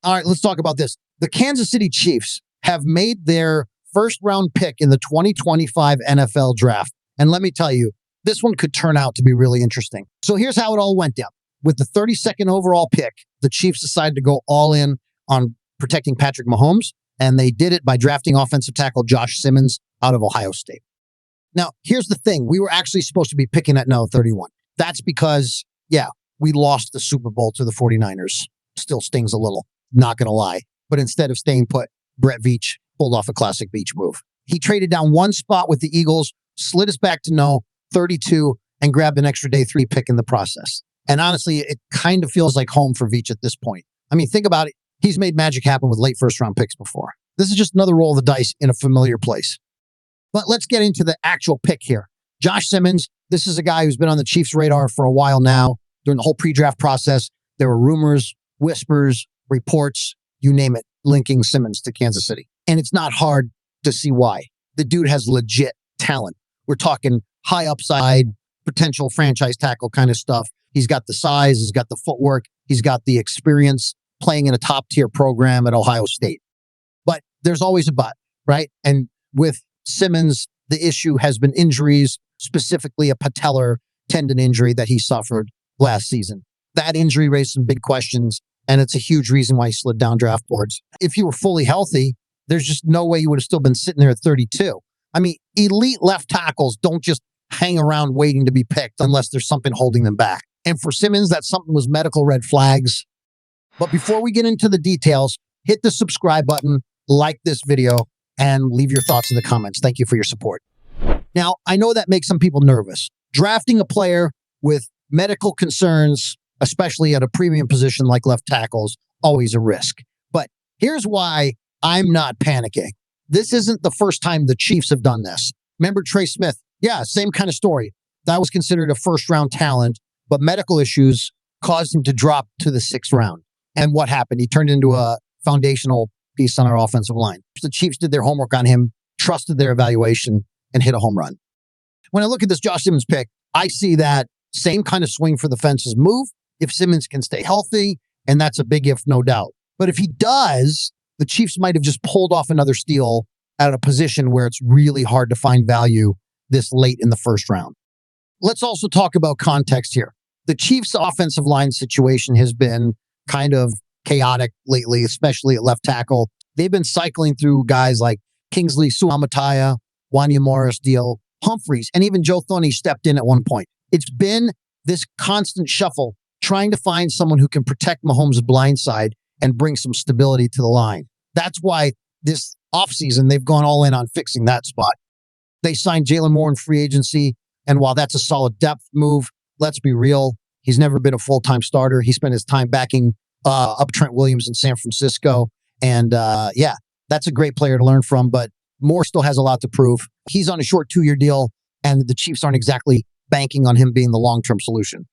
All right, let's talk about this. The Kansas City Chiefs have made their first round pick in the 2025 NFL draft. And let me tell you, this one could turn out to be really interesting. So here's how it all went down. With the 32nd overall pick, the Chiefs decided to go all in on protecting Patrick Mahomes, and they did it by drafting offensive tackle Josh Simmons out of Ohio State. Now, here's the thing. We were actually supposed to be picking at no 31. That's because, we lost the Super Bowl to the 49ers. Still stings a little, not going to lie. But instead of staying put, Brett Veach pulled off a classic Veach move. He traded down one spot with the Eagles, slid us back to no 32, and grabbed an extra day 3 pick in the process. And honestly, it kind of feels like home for Veach at this point. I mean, think about it. He's made magic happen with late first-round picks before. This is just another roll of the dice in a familiar place. But let's get into the actual pick here. Josh Simmons, this is a guy who's been on the Chiefs' radar for a while now. During the whole pre-draft process, there were rumors, whispers, reports, you name it, linking Simmons to Kansas City. And it's not hard to see why. The dude has legit talent. We're talking high upside, potential franchise tackle kind of stuff. He's got the size, he's got the footwork, he's got the experience playing in a top-tier program at Ohio State. But there's always a but, right? And with Simmons, the issue has been injuries, specifically a patellar tendon injury that he suffered last season. That injury raised some big questions, and it's a huge reason why he slid down draft boards. If you were fully healthy, there's just no way you would have still been sitting there at 32. I mean, elite left tackles don't just hang around waiting to be picked unless there's something holding them back. And for Simmons, that something was medical red flags. But before we get into the details, hit the subscribe button, like this video, and leave your thoughts in the comments. Thank you for your support. Now, I know that makes some people nervous. Drafting a player with medical concerns, especially at a premium position like left tackles, always a risk. But here's why I'm not panicking. This isn't the first time the Chiefs have done this. Remember Trey Smith? Yeah, same kind of story. That was considered a first-round talent, but medical issues caused him to drop to the 6th round. And what happened? He turned into a foundational piece on our offensive line. The Chiefs did their homework on him, trusted their evaluation, and hit a home run. When I look at this Josh Simmons pick, I see that same kind of swing for the fences move if Simmons can stay healthy, and that's a big if, no doubt. But if he does, the Chiefs might have just pulled off another steal at a position where it's really hard to find value this late in the first round. Let's also talk about context here. The Chiefs' offensive line situation has been kind of chaotic lately, especially at left tackle. They've been cycling through guys like Kingsley Suamataia, Wanya Morris, Deal Humphreys, and even Joe Thuney stepped in at one point. It's been this constant shuffle trying to find someone who can protect Mahomes' blind side and bring some stability to the line. That's why this offseason, they've gone all in on fixing that spot. They signed Jalen Moore in free agency, and while that's a solid depth move, let's be real, he's never been a full-time starter. He spent his time backing up Trent Williams in San Francisco, and that's a great player to learn from, but Moore still has a lot to prove. He's on a short 2-year deal, and the Chiefs aren't exactly banking on him being the long-term solution.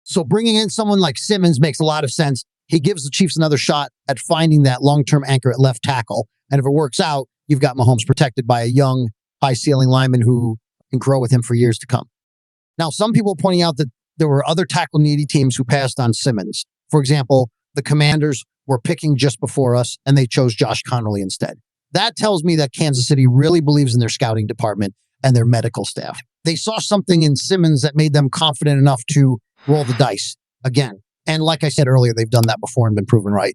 So bringing in someone like Simmons makes a lot of sense. He gives the Chiefs another shot at finding that long-term anchor at left tackle. And if it works out, you've got Mahomes protected by a young, high-ceiling lineman who can grow with him for years to come. Now, some people are pointing out that there were other tackle-needy teams who passed on Simmons. For example, the Commanders were picking just before us, and they chose Josh Connerly instead. That tells me that Kansas City really believes in their scouting department and their medical staff. They saw something in Simmons that made them confident enough to roll the dice again. And like I said earlier, they've done that before and been proven right.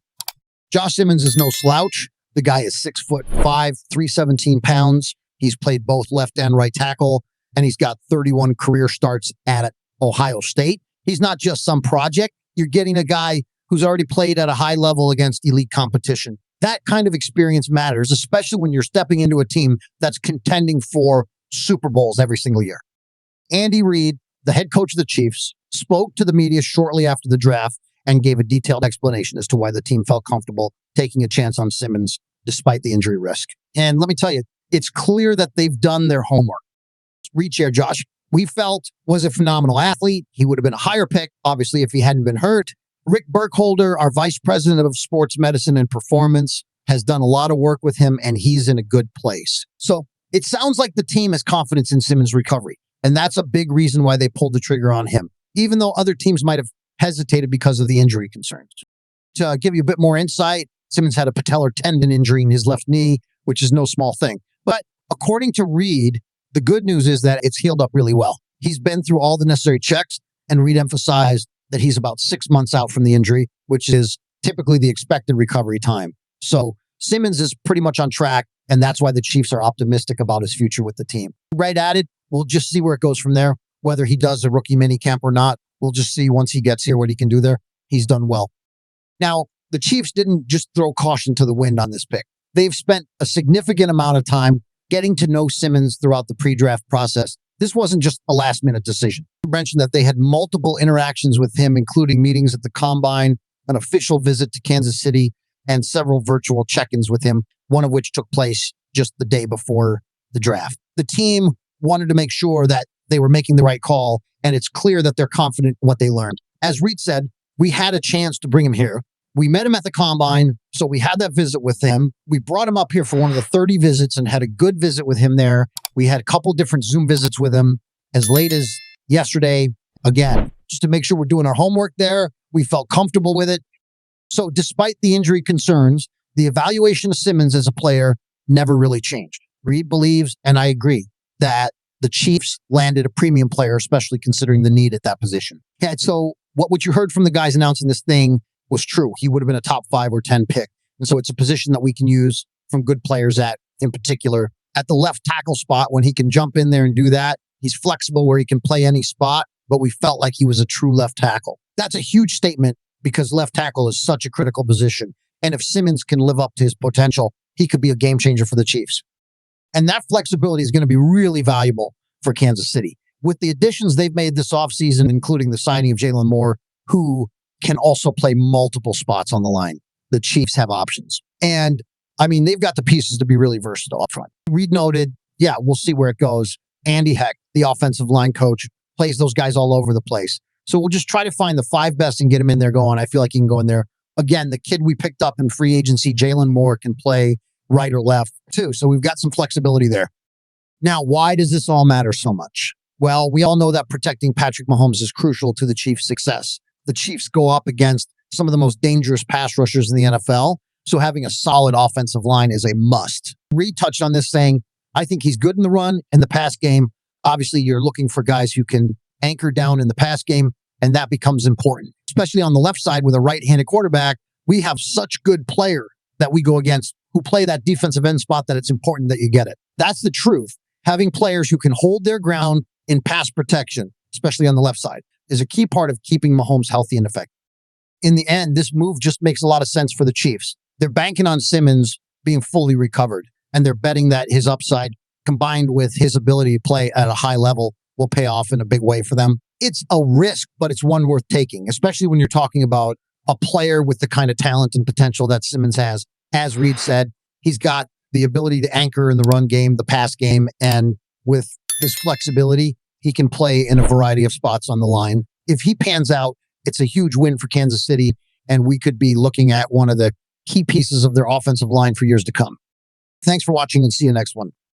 Josh Simmons is no slouch. The guy is 6'5", 317 pounds. He's played both left and right tackle, and he's got 31 career starts at Ohio State. He's not just some project. You're getting a guy who's already played at a high level against elite competition. That kind of experience matters, especially when you're stepping into a team that's contending for Super Bowls every single year. Andy Reid, the head coach of the Chiefs, spoke to the media shortly after the draft and gave a detailed explanation as to why the team felt comfortable taking a chance on Simmons despite the injury risk. And let me tell you, it's clear that they've done their homework. Read share, Josh. We felt was a phenomenal athlete. He would have been a higher pick, obviously, if he hadn't been hurt. Rick Burkholder, our vice president of sports medicine and performance, has done a lot of work with him, and he's in a good place. So it sounds like the team has confidence in Simmons' recovery, and that's a big reason why they pulled the trigger on him, even though other teams might have hesitated because of the injury concerns. To give you a bit more insight, Simmons had a patellar tendon injury in his left knee, which is no small thing. But according to Reed, the good news is that it's healed up really well. He's been through all the necessary checks, and Reed emphasized that he's about 6 months out from the injury, which is typically the expected recovery time. So Simmons is pretty much on track, and that's why the Chiefs are optimistic about his future with the team. Right at it, we'll just see where it goes from there, whether he does a rookie minicamp or not. We'll just see once he gets here what he can do there. He's done well. Now, the Chiefs didn't just throw caution to the wind on this pick. They've spent a significant amount of time getting to know Simmons throughout the pre-draft process. This wasn't just a last-minute decision. You mentioned that they had multiple interactions with him, including meetings at the Combine, an official visit to Kansas City, and several virtual check-ins with him, one of which took place just the day before the draft. The team wanted to make sure that they were making the right call, and it's clear that they're confident in what they learned. As Reed said, we had a chance to bring him here. We met him at the Combine, so we had that visit with him. We brought him up here for one of the 30 visits and had a good visit with him there. We had a couple different Zoom visits with him as late as yesterday. Again, just to make sure we're doing our homework there. We felt comfortable with it. So despite the injury concerns, the evaluation of Simmons as a player never really changed. Reed believes, and I agree, that the Chiefs landed a premium player, especially considering the need at that position. Yeah, so what you heard from the guys announcing this thing was true. He would have been a top 5 or 10 pick. And so it's a position that we can use from good players at, in particular, at the left tackle spot when he can jump in there and do that. He's flexible where he can play any spot, but we felt like he was a true left tackle. That's a huge statement because left tackle is such a critical position. And if Simmons can live up to his potential, he could be a game changer for the Chiefs. And that flexibility is going to be really valuable for Kansas City. With the additions they've made this offseason, including the signing of Jalen Moore, who can also play multiple spots on the line, the Chiefs have options. And I mean, they've got the pieces to be really versatile up front. Reed noted, yeah, we'll see where it goes. Andy Heck, the offensive line coach, plays those guys all over the place. So we'll just try to find the 5 best and get him in there going. I feel like he can go in there. Again, the kid we picked up in free agency, Jalen Moore, can play right or left too. So we've got some flexibility there. Now, why does this all matter so much? Well, we all know that protecting Patrick Mahomes is crucial to the Chiefs' success. The Chiefs go up against some of the most dangerous pass rushers in the NFL, so having a solid offensive line is a must. Reed touched on this saying, I think he's good in the run and the pass game. Obviously, you're looking for guys who can anchor down in the pass game, and that becomes important. Especially on the left side with a right-handed quarterback, we have such good player that we go against who play that defensive end spot that it's important that you get it. That's the truth. Having players who can hold their ground in pass protection, especially on the left side, is a key part of keeping Mahomes healthy and effective. In the end, this move just makes a lot of sense for the Chiefs. They're banking on Simmons being fully recovered, and they're betting that his upside, combined with his ability to play at a high level, will pay off in a big way for them. It's a risk, but it's one worth taking, especially when you're talking about a player with the kind of talent and potential that Simmons has. As Reed said, he's got the ability to anchor in the run game, the pass game, and with his flexibility, he can play in a variety of spots on the line. If he pans out, it's a huge win for Kansas City, and we could be looking at one of the key pieces of their offensive line for years to come. Thanks for watching, and see you next one.